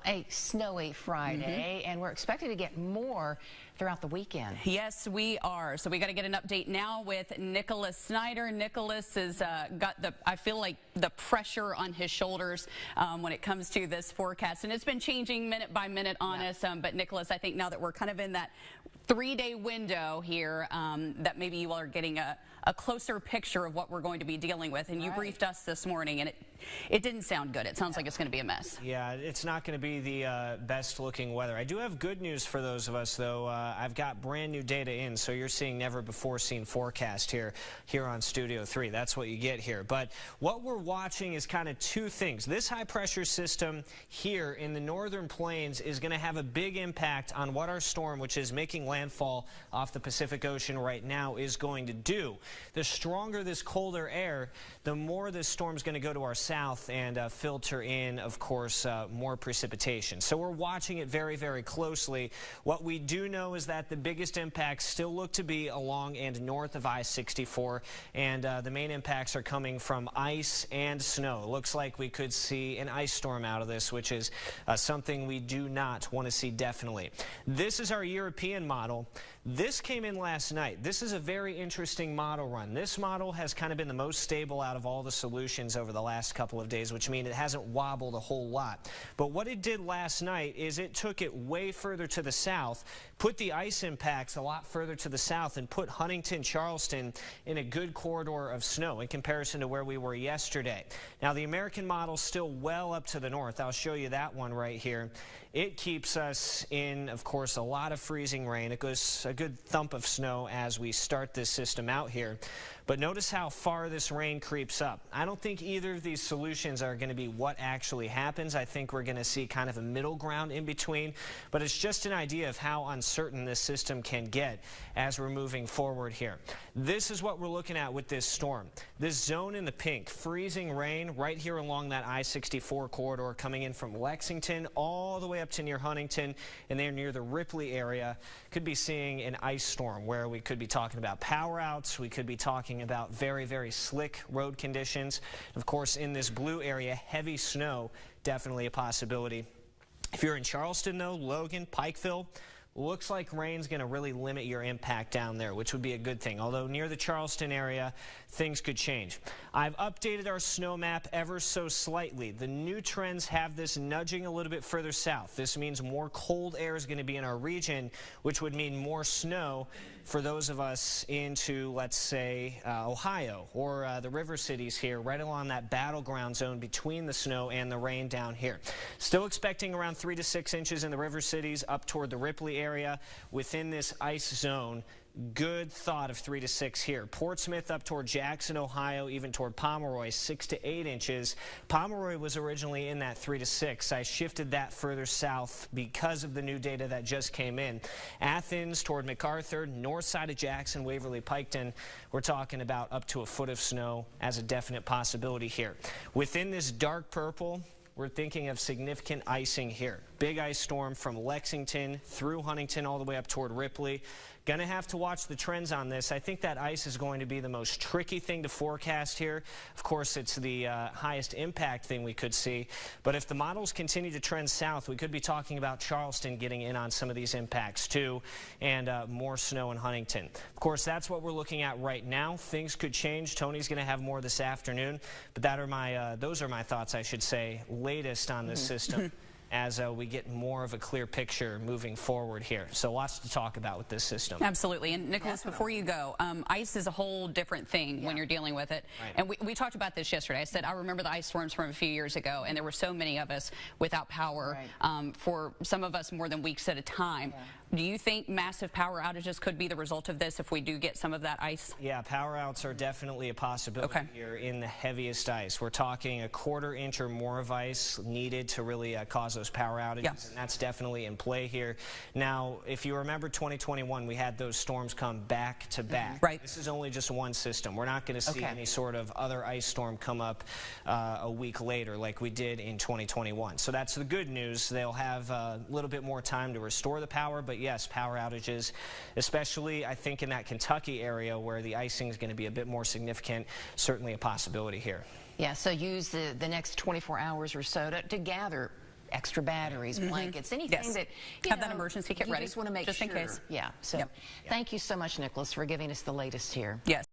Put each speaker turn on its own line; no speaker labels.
a snowy Friday, and we're expected to get more throughout the weekend.
Yes, we are. So we got to get an update now with Nicholas Snyder. Nicholas has got I feel like the pressure on his shoulders when it comes to this forecast, and it's been changing minute by minute on us. But Nicholas, I think now that we're kind of in that 3-day window here, that maybe you all are getting a closer picture of what we're going to be dealing with. And you briefed us this morning, and it didn't sound good. It sounds like it's going to be a mess.
Yeah, it's not going to be the best looking weather. I do have good news for those of us, though. I've got brand new data in, so you're seeing never before seen forecast here on Studio 3. That's what you get here. But what we're watching is kind of two things. This high pressure system here in the northern plains is going to have a big impact on what our storm, which is making landfall off the Pacific Ocean right now, is going to do. The stronger this colder air, the more this storm is going to go to our south and filter in, of course, more precipitation. So we're watching it very, very closely. What we do know is that the biggest impacts still look to be along and north of I-64, and the main impacts are coming from ice and snow. It looks like we could see an ice storm out of this, which is something we do not want to see, definitely. This is our European model. This came in last night. This is a very interesting model run. This model has kind of been the most stable out of all the solutions over the last couple of days, which means it hasn't wobbled a whole lot. But what it did last night is it took it way further to the south, put the ice impacts a lot further to the south, and put Huntington, Charleston in a good corridor of snow in comparison to where we were yesterday. Now, the American model's still well up to the north. I'll show you that one right here. It keeps us in, of course, a lot of freezing rain. It goes a good thump of snow as we start this system out here. But notice how far this rain creeps up. I don't think either of these solutions are going to be what actually happens. I think we're going to see kind of a middle ground in between. But it's just an idea of how uncertain this system can get as we're moving forward here. This is what we're looking at with this storm. This zone in the pink, freezing rain right here along that I-64 corridor coming in from Lexington all the way up to near Huntington, and there near the Ripley area. Could be seeing an ice storm where we could be talking about power outs. We could be talking about very, very slick road conditions. Of course, in this blue area, heavy snow, definitely a possibility. If you're in Charleston, though, Logan, Pikeville, looks like rain's going to really limit your impact down there, which would be a good thing. Although near the Charleston area, things could change. I've updated our snow map ever so slightly. The new trends have this nudging a little bit further south. This means more cold air is going to be in our region, which would mean more snow for those of us into, let's say, Ohio or the river cities here, right along that battleground zone between the snow and the rain down here. Still expecting around 3 to 6 inches in the river cities up toward the Ripley area within this ice zone. Good thought of 3 to 6 here. Portsmouth up toward Jackson, Ohio, even toward Pomeroy, 6 to 8 inches. Pomeroy was originally in that 3 to 6. I shifted that further south because of the new data that just came in. Athens toward MacArthur, north side of Jackson, Waverly, Piketon. We're talking about up to a foot of snow as a definite possibility here. Within this dark purple, we're thinking of significant icing here. Big ice storm from Lexington through Huntington all the way up toward Ripley. Going to have to watch the trends on this. I think that ice is going to be the most tricky thing to forecast here. Of course, it's the highest impact thing we could see. But if the models continue to trend south, we could be talking about Charleston getting in on some of these impacts too, and more snow in Huntington. Of course, that's what we're looking at right now. Things could change. Tony's going to have more this afternoon. But those are my thoughts, I should say, latest on this system. As we get more of a clear picture moving forward here. So lots to talk about with this system.
Absolutely. And Nicholas, before you go, ice is a whole different thing when you're dealing with it. Right. And we talked about this yesterday. I said, I remember the ice storms from a few years ago, and there were so many of us without power, for some of us more than weeks at a time. Do you think massive power outages could be the result of this if we do get some of that ice?
Yeah, power outs are definitely a possibility here in the heaviest ice. We're talking a 1/4 inch or more of ice needed to really cause those power outages, and that's definitely in play here. Now, if you remember 2021, we had those storms come back to back.
Right.
This is only just one system. We're not going to see any sort of other ice storm come up a week later like we did in 2021. So that's the good news. They'll have a little bit more time to restore the power, but yes, power outages, especially I think in that Kentucky area where the icing is going to be a bit more significant, certainly a possibility here.
Yeah, so use the next 24 hours or so to gather extra batteries, blankets, anything
Yes.
that
Have that emergency kit
you
ready,
just want to make
just
sure.
in case.
Yeah. So thank you so much, Nicholas, for giving us the latest here.
Yes.